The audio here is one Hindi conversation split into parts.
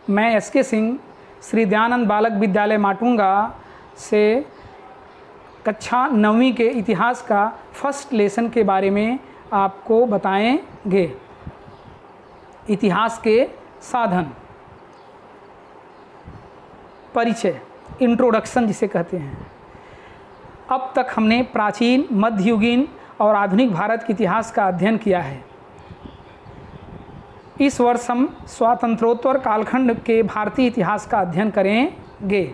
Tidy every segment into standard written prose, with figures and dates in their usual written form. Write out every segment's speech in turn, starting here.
मैं एसके सिंह श्री दयानंद बालक विद्यालय माटुंगा से कक्षा 9वीं के इतिहास का फर्स्ट लेसन के बारे में आपको बताएंगे। इतिहास के साधन, परिचय, इंट्रोडक्शन जिसे कहते हैं। अब तक हमने प्राचीन, मध्ययुगीन और आधुनिक भारत के इतिहास का अध्ययन किया है। इस वर्ष हम स्वातंत्रोत्तर कालखंड के भारतीय इतिहास का अध्ययन करेंगे।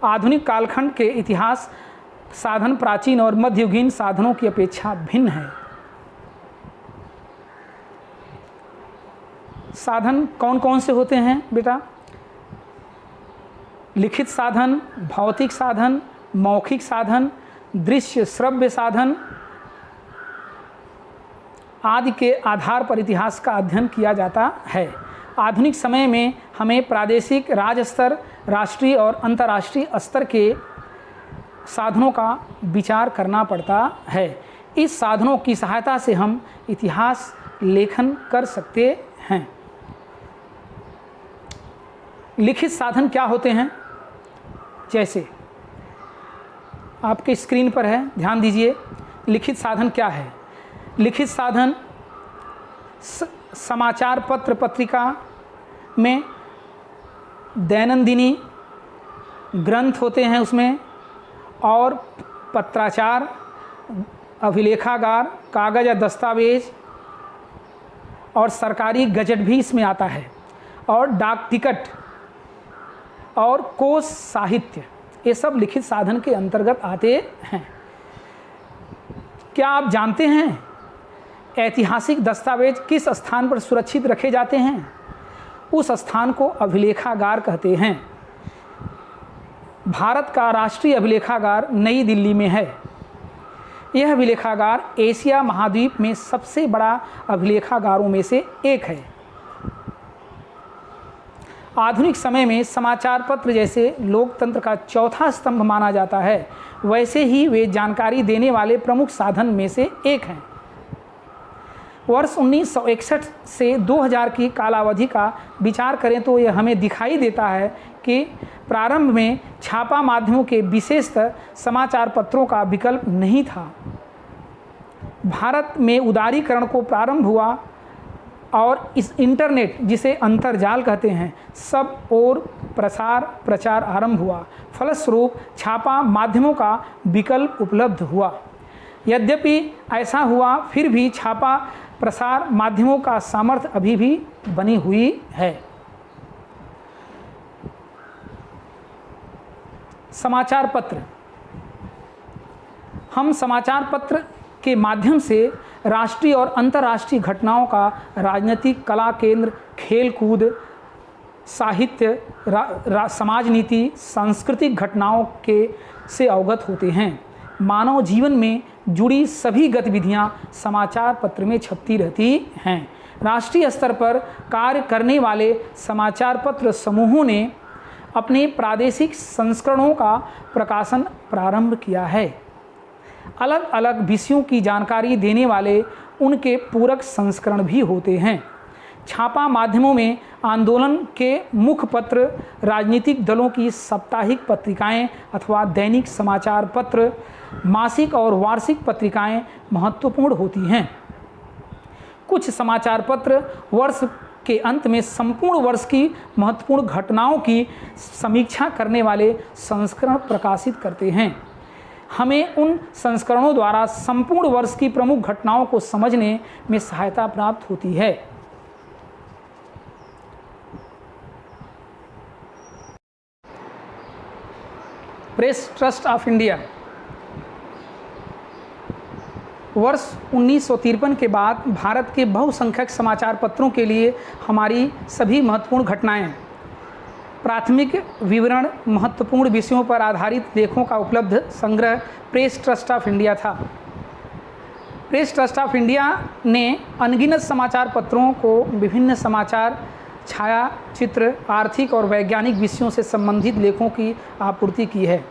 आधुनिक कालखंड के इतिहास साधन प्राचीन और मध्ययुगीन साधनों की अपेक्षा भिन्न है। साधन कौन कौन से होते हैं बेटा? लिखित साधन, भौतिक साधन, मौखिक साधन, दृश्य श्रव्य साधन आदि के आधार पर इतिहास का अध्ययन किया जाता है। आधुनिक समय में हमें प्रादेशिक, राज्य स्तर, राष्ट्रीय और अंतर्राष्ट्रीय स्तर के साधनों का विचार करना पड़ता है। इस साधनों की सहायता से हम इतिहास लेखन कर सकते हैं। लिखित साधन क्या होते हैं? जैसे आपके स्क्रीन पर है, ध्यान दीजिए। लिखित साधन क्या है? लिखित साधन समाचार पत्र पत्रिका में दैनंदिनी ग्रंथ होते हैं उसमें, और पत्राचार, अभिलेखागार, कागज़ या दस्तावेज और सरकारी गजट भी इसमें आता है, और डाक टिकट और कोश साहित्य, ये सब लिखित साधन के अंतर्गत आते हैं। क्या आप जानते हैं ऐतिहासिक दस्तावेज किस स्थान पर सुरक्षित रखे जाते हैं? उस स्थान को अभिलेखागार कहते हैं। भारत का राष्ट्रीय अभिलेखागार नई दिल्ली में है। यह अभिलेखागार एशिया महाद्वीप में सबसे बड़ा अभिलेखागारों में से एक है। आधुनिक समय में समाचार पत्र जैसे लोकतंत्र का चौथा स्तंभ माना जाता है, वैसे ही वे जानकारी देने वाले प्रमुख साधन में से एक हैं। वर्ष 1961 से 2000 की कालावधि का विचार करें तो यह हमें दिखाई देता है कि प्रारंभ में छापा माध्यमों के विशेषतः समाचार पत्रों का विकल्प नहीं था। भारत में उदारीकरण को प्रारंभ हुआ और इस इंटरनेट, जिसे अंतर्जाल कहते हैं, सब और प्रचार आरंभ हुआ। फलस्वरूप छापा माध्यमों का विकल्प उपलब्ध हुआ। यद्यपि ऐसा हुआ, फिर भी छापा प्रसार माध्यमों का सामर्थ्य अभी भी बनी हुई है। समाचार पत्र। हम समाचार पत्र के माध्यम से राष्ट्रीय और अंतर्राष्ट्रीय घटनाओं का राजनीतिक, कला केंद्र, खेल कूद, साहित्य, समाज नीति, सांस्कृतिक घटनाओं के से अवगत होते हैं। मानव जीवन में जुड़ी सभी गतिविधियां समाचार पत्र में छपती रहती हैं। राष्ट्रीय स्तर पर कार्य करने वाले समाचार पत्र समूहों ने अपने प्रादेशिक संस्करणों का प्रकाशन प्रारंभ किया है। अलग अलग विषयों की जानकारी देने वाले उनके पूरक संस्करण भी होते हैं। छापा माध्यमों में आंदोलन के मुख्य पत्र, राजनीतिक दलों की साप्ताहिक पत्रिकाएं अथवा दैनिक समाचार पत्र, मासिक और वार्षिक पत्रिकाएं महत्वपूर्ण होती हैं। कुछ समाचार पत्र वर्ष के अंत में संपूर्ण वर्ष की महत्वपूर्ण घटनाओं की समीक्षा करने वाले संस्करण प्रकाशित करते हैं। हमें उन संस्करणों द्वारा संपूर्ण वर्ष की प्रमुख घटनाओं को समझने में सहायता प्राप्त होती है। Press trust of India. वर्ष 1953 के बाद भारत के बहुसंख्यक समाचार पत्रों के लिए हमारी सभी महत्वपूर्ण घटनाएं, प्राथमिक विवरण, महत्वपूर्ण विषयों पर आधारित लेखों का उपलब्ध संग्रह प्रेस ट्रस्ट ऑफ इंडिया था। प्रेस ट्रस्ट ऑफ इंडिया ने अनगिनत समाचार पत्रों को विभिन्न समाचार, छायाचित्र, आर्थिक और वैज्ञानिक विषयों से संबंधित लेखों की आपूर्ति की है।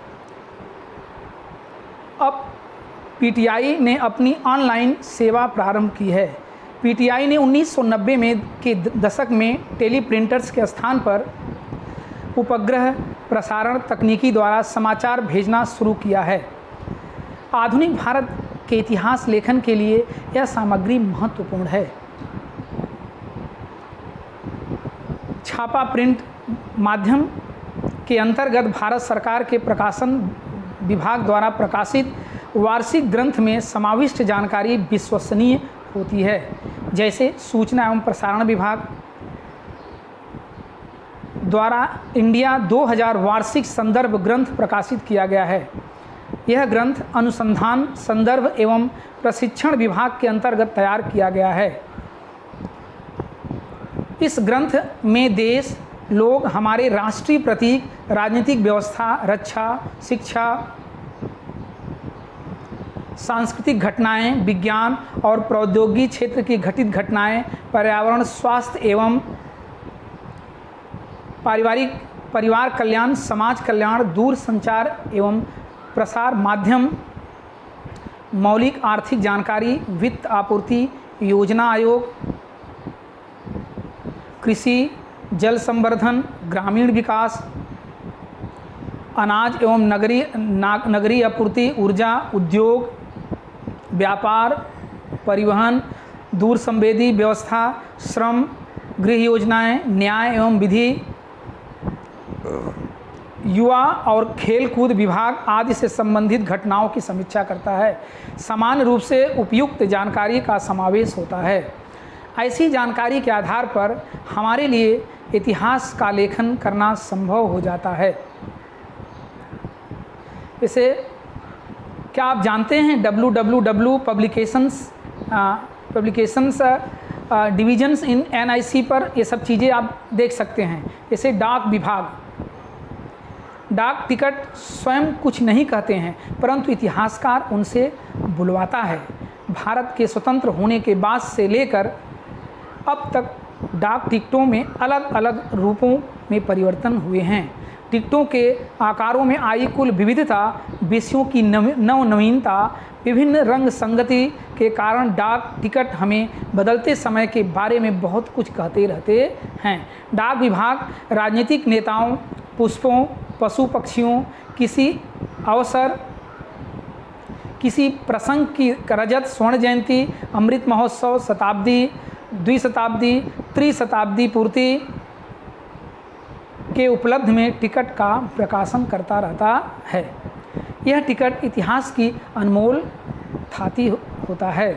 अब पीटीआई ने अपनी ऑनलाइन सेवा प्रारंभ की है। पीटीआई ने 1990 में के दशक में टेलीप्रिंटर्स के स्थान पर उपग्रह प्रसारण तकनीकी द्वारा समाचार भेजना शुरू किया है। आधुनिक भारत के इतिहास लेखन के लिए यह सामग्री महत्वपूर्ण है। छापा प्रिंट माध्यम के अंतर्गत भारत सरकार के प्रकाशन विभाग द्वारा प्रकाशित वार्षिक ग्रंथ में समाविष्ट जानकारी विश्वसनीय होती है। जैसे सूचना एवं प्रसारण विभाग द्वारा इंडिया 2000 वार्षिक संदर्भ ग्रंथ प्रकाशित किया गया है। यह ग्रंथ अनुसंधान, संदर्भ एवं प्रशिक्षण विभाग के अंतर्गत तैयार किया गया है। इस ग्रंथ में देश, लोग, हमारे राष्ट्रीय प्रतीक, राजनीतिक व्यवस्था, रक्षा, शिक्षा, सांस्कृतिक घटनाएं, विज्ञान और प्रौद्योगिकी क्षेत्र की घटित घटनाएं, पर्यावरण, स्वास्थ्य एवं परिवार कल्याण, समाज कल्याण, दूरसंचार एवं प्रसार माध्यम, मौलिक आर्थिक जानकारी, वित्त आपूर्ति, योजना आयोग, कृषि, जल संवर्धन, ग्रामीण विकास, अनाज एवं नगरीय आपूर्ति, ऊर्जा, उद्योग, व्यापार, परिवहन, दूर संवेदी व्यवस्था, श्रम, गृह योजनाएं, न्याय एवं विधि, युवा और खेल कूद विभाग आदि से संबंधित घटनाओं की समीक्षा करता है। समान रूप से उपयुक्त जानकारी का समावेश होता है। ऐसी जानकारी के आधार पर हमारे लिए इतिहास का लेखन करना संभव हो जाता है। इसे क्या आप जानते हैं www पब्लिकेशंस डिविजन्स इन NIC पर ये सब चीज़ें आप देख सकते हैं। जैसे डाक विभाग, डाक टिकट स्वयं कुछ नहीं कहते हैं, परंतु इतिहासकार उनसे बुलवाता है। भारत के स्वतंत्र होने के बाद से लेकर अब तक डाक टिकटों में अलग अलग रूपों में परिवर्तन हुए हैं। टिकटों के आकारों में आई कुल विविधता, विषयों की नवनवीनता, विभिन्न रंग संगति के कारण डाक टिकट हमें बदलते समय के बारे में बहुत कुछ कहते रहते हैं। डाक विभाग राजनीतिक नेताओं, पुष्पों, पशु पक्षियों, किसी अवसर, किसी प्रसंग की रजत, स्वर्ण जयंती, अमृत महोत्सव, शताब्दी, द्विशताब्दी, त्रिशताब्दी पूर्ति के उपलब्ध में टिकट का प्रकाशन करता रहता है। यह टिकट इतिहास की अनमोल थाती होता है।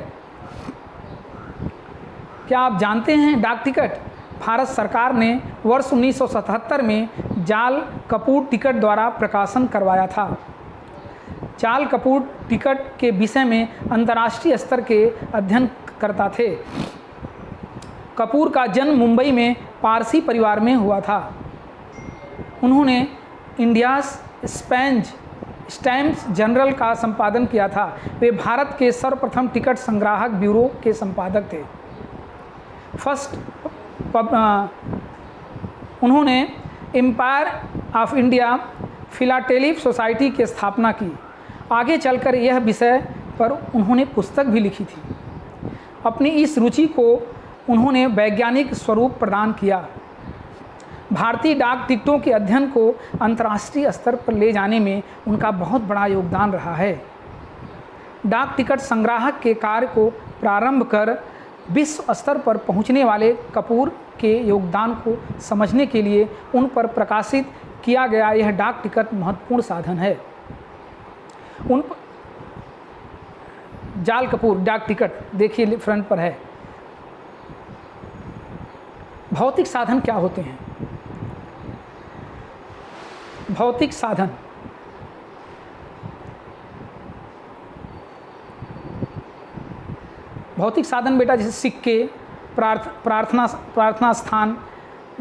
क्या आप जानते हैं डाक टिकट भारत सरकार ने वर्ष 1977 में जाल कपूर टिकट द्वारा प्रकाशन करवाया था। जाल कपूर टिकट के विषय में अंतर्राष्ट्रीय स्तर के अध्ययन करता थे। कपूर का जन्म मुंबई में पारसी परिवार में हुआ था। उन्होंने इंडियाज़ स्टैम्प्स जर्नल का संपादन किया था। वे भारत के सर्वप्रथम टिकट संग्राहक ब्यूरो के संपादक थे। उन्होंने Empire of India philatelic society की स्थापना की। आगे चलकर यह विषय पर उन्होंने पुस्तक भी लिखी थी। अपनी इस रुचि को उन्होंने वैज्ञानिक स्वरूप प्रदान किया। भारतीय डाक टिकटों के अध्ययन को अंतर्राष्ट्रीय स्तर पर ले जाने में उनका बहुत बड़ा योगदान रहा है। डाक टिकट संग्राहक के कार्य को प्रारंभ कर विश्व स्तर पर पहुंचने वाले कपूर के योगदान को समझने के लिए उन पर प्रकाशित किया गया यह डाक टिकट महत्वपूर्ण साधन है। जाल कपूर डाक टिकट देखिए फ्रंट पर है। भौतिक साधन क्या होते हैं? भौतिक साधन बेटा जैसे सिक्के, प्रार्थना स्थान,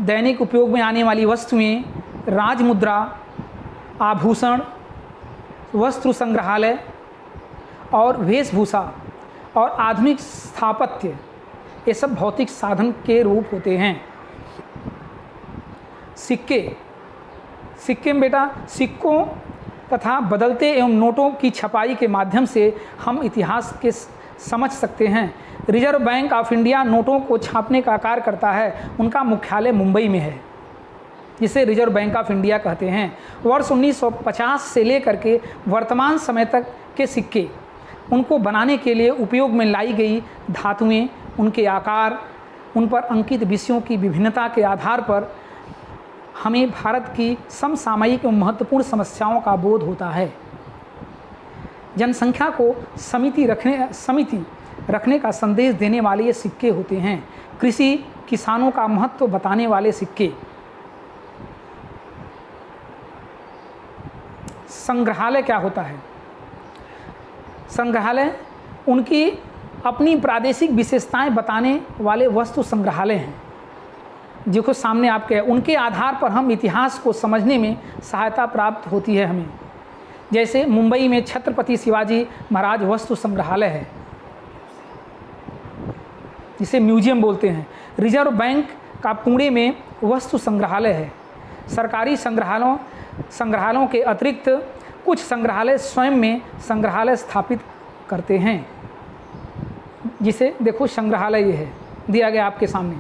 दैनिक उपयोग में आने वाली वस्तुएं, राजमुद्रा, आभूषण, वस्त्र संग्रहालय और वेशभूषा और आधुनिक स्थापत्य, ये सब भौतिक साधन के रूप होते हैं। सिक्के में बेटा सिक्कों तथा बदलते एवं नोटों की छपाई के माध्यम से हम इतिहास के समझ सकते हैं। रिजर्व बैंक ऑफ इंडिया नोटों को छापने का कार्य करता है। उनका मुख्यालय मुंबई में है, जिसे रिजर्व बैंक ऑफ इंडिया कहते हैं। वर्ष 1950 से लेकर के वर्तमान समय तक के सिक्के, उनको बनाने के लिए उपयोग में लाई गई धातुएं, उनके आकार, उन पर अंकित विषयों की विभिन्नता के आधार पर हमें भारत की समसामयिक एवं महत्वपूर्ण समस्याओं का बोध होता है। जनसंख्या को समिति रखने का संदेश देने वाले ये सिक्के होते हैं। कृषि किसानों का महत्व बताने वाले सिक्के। संग्रहालय क्या होता है? संग्रहालय उनकी अपनी प्रादेशिक विशेषताएं बताने वाले वस्तु संग्रहालय हैं, जिसको सामने आपके, उनके आधार पर हम इतिहास को समझने में सहायता प्राप्त होती है हमें। जैसे मुंबई में छत्रपति शिवाजी महाराज वस्तु संग्रहालय है, जिसे म्यूजियम बोलते हैं। रिजर्व बैंक का पुणे में वस्तु संग्रहालय है। सरकारी संग्रहालयों के अतिरिक्त कुछ संग्रहालय स्वयं में संग्रहालय स्थापित करते हैं, जिसे देखो संग्रहालय ये है दिया गया आपके सामने।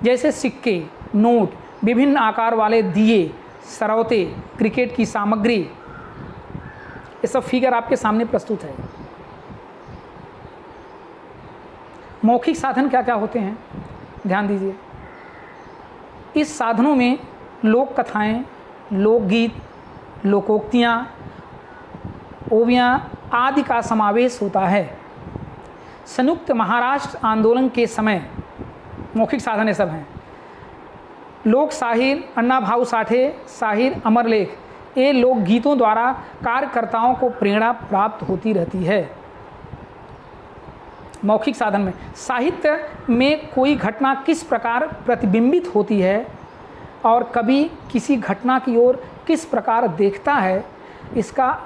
जैसे सिक्के, नोट, विभिन्न आकार वाले दिए, सरौते, क्रिकेट की सामग्री, ये सब फिगर आपके सामने प्रस्तुत है। मौखिक साधन क्या क्या होते हैं, ध्यान दीजिए। इस साधनों में लोक कथाएं, लोकगीत, लोकोक्तियाँ, ओवियाँ आदि का समावेश होता है। संयुक्त महाराष्ट्र आंदोलन के समय मौखिक साधन ये सब हैं। लोक साहिर, अन्ना भाऊ साठे साहिर, अमरलेख, ये लोकगीतों द्वारा कार्यकर्ताओं को प्रेरणा प्राप्त होती रहती है। मौखिक साधन में साहित्य में कोई घटना किस प्रकार प्रतिबिंबित होती है और कभी किसी घटना की ओर किस प्रकार देखता है, इसका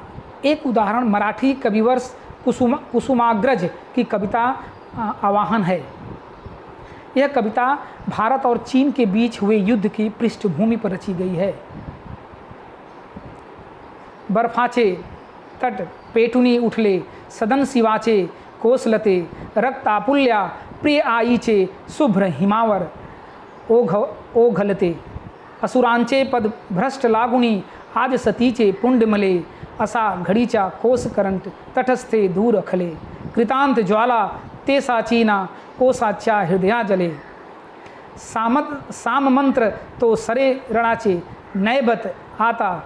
एक उदाहरण मराठी कविवर्ष कुसुमाग्रज की कविता आवाहन है। यह कविता भारत और चीन के बीच हुए युद्ध की पृष्ठभूमि पर रची गई है। बर्फाचे तट पेटुनी उठले, सदन शिवाचे कोसलते, रक्तापुल्या प्रिय आईचे शुभ्र हिमावर ओघलते, असुरांचे पद भ्रष्ट लागुनी आज सतीचे पुंडमले, असा घडीच्या कोस करंट तटस्थे दूर अखले, कृतांत ज्वाला ते साचीना कोसाच्या हृदया जले, साम मंत्र तो सरे रणाचे नैबत आता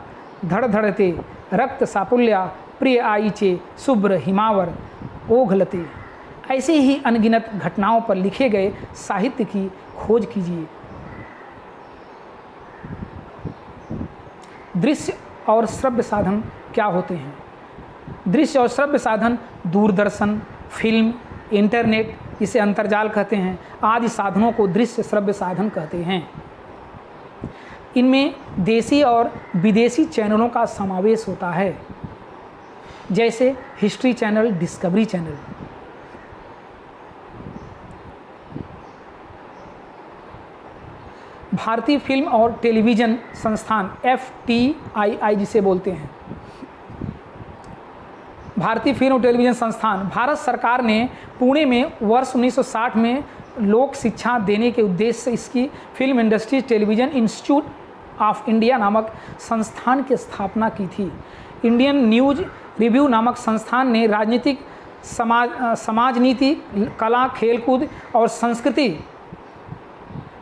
धड़धड़ते, रक्त सापुल्या प्रिय आईचे शुभ्र हिमावर ओघलते। ऐसे ही अनगिनत घटनाओं पर लिखे गए साहित्य की खोज कीजिए। दृश्य और श्रव्य साधन क्या होते हैं? दृश्य और श्रव्य साधन दूरदर्शन, फिल्म, इंटरनेट, जिसे अंतर्जाल कहते हैं, आदि साधनों को दृश्य श्रव्य साधन कहते हैं। इनमें देसी और विदेशी चैनलों का समावेश होता है, जैसे हिस्ट्री चैनल, डिस्कवरी चैनल। भारतीय फिल्म और टेलीविज़न संस्थान FTII जिसे बोलते हैं, भारतीय फिल्म और टेलीविज़न संस्थान, भारत सरकार ने पुणे में वर्ष 1960 में लोक शिक्षा देने के उद्देश्य से इसकी film industry television institute of India नामक संस्थान की स्थापना की थी। इंडियन न्यूज रिव्यू नामक संस्थान ने राजनीतिक, समाज नीति, कला, खेलकूद और संस्कृति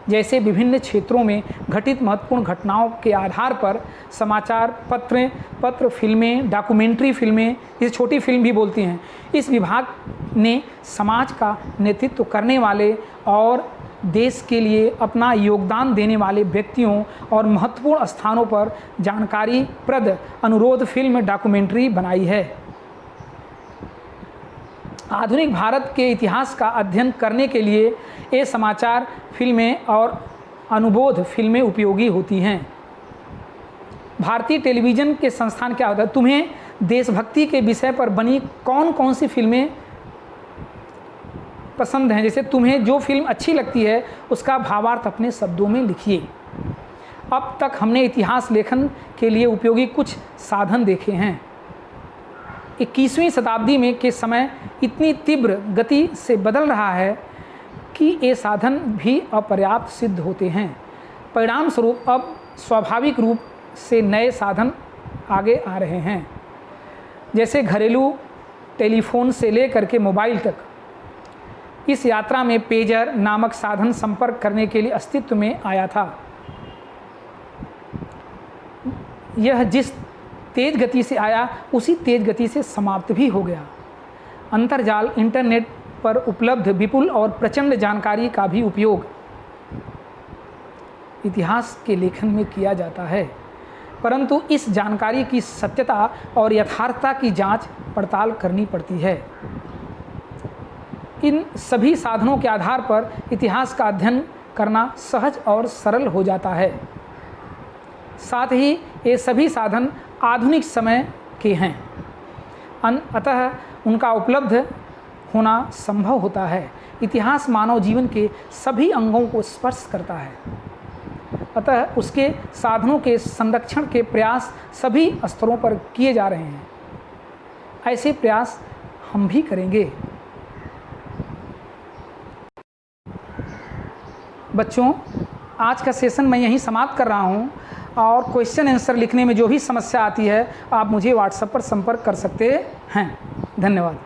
जैसे विभिन्न क्षेत्रों में घटित महत्वपूर्ण घटनाओं के आधार पर समाचार पत्र, फिल्में, डॉक्यूमेंट्री फिल्में, इसे छोटी फिल्म भी बोलती हैं। इस विभाग ने समाज का नेतृत्व करने वाले और देश के लिए अपना योगदान देने वाले व्यक्तियों और महत्वपूर्ण स्थानों पर जानकारीप्रद अनुरोध फिल्म डॉक्यूमेंट्री बनाई है। आधुनिक भारत के इतिहास का अध्ययन करने के लिए ये समाचार फिल्में और अनुबोध फिल्में उपयोगी होती हैं। भारतीय टेलीविज़न के संस्थान क्या होता है? तुम्हें देशभक्ति के विषय पर बनी कौन कौन सी फिल्में पसंद हैं? जैसे तुम्हें जो फिल्म अच्छी लगती है उसका भावार्थ अपने शब्दों में लिखिए। अब तक हमने इतिहास लेखन के लिए उपयोगी कुछ साधन देखे हैं। 21वीं शताब्दी में के समय इतनी तीव्र गति से बदल रहा है कि ये साधन भी अपर्याप्त सिद्ध होते हैं। परिणाम स्वरूप अब स्वाभाविक रूप से नए साधन आगे आ रहे हैं, जैसे घरेलू टेलीफोन से लेकर के मोबाइल तक। इस यात्रा में पेजर नामक साधन संपर्क करने के लिए अस्तित्व में आया था। यह जिस तेज गति से आया उसी तेज गति से समाप्त भी हो गया। अंतर्जाल इंटरनेट पर उपलब्ध विपुल और प्रचंड जानकारी का भी उपयोग इतिहास के लेखन में किया जाता है, परंतु इस जानकारी की सत्यता और यथार्थता की जांच पड़ताल करनी पड़ती है। इन सभी साधनों के आधार पर इतिहास का अध्ययन करना सहज और सरल हो जाता है। साथ ही ये सभी साधन आधुनिक समय के हैं, अतः उनका उपलब्ध होना संभव होता है। इतिहास मानव जीवन के सभी अंगों को स्पर्श करता है, अतः उसके साधनों के संरक्षण के प्रयास सभी स्तरों पर किए जा रहे हैं। ऐसे प्रयास हम भी करेंगे। बच्चों, आज का सेशन मैं यहीं समाप्त कर रहा हूं, और क्वेश्चन आंसर लिखने में जो भी समस्या आती है आप मुझे व्हाट्सएप पर संपर्क कर सकते हैं। धन्यवाद।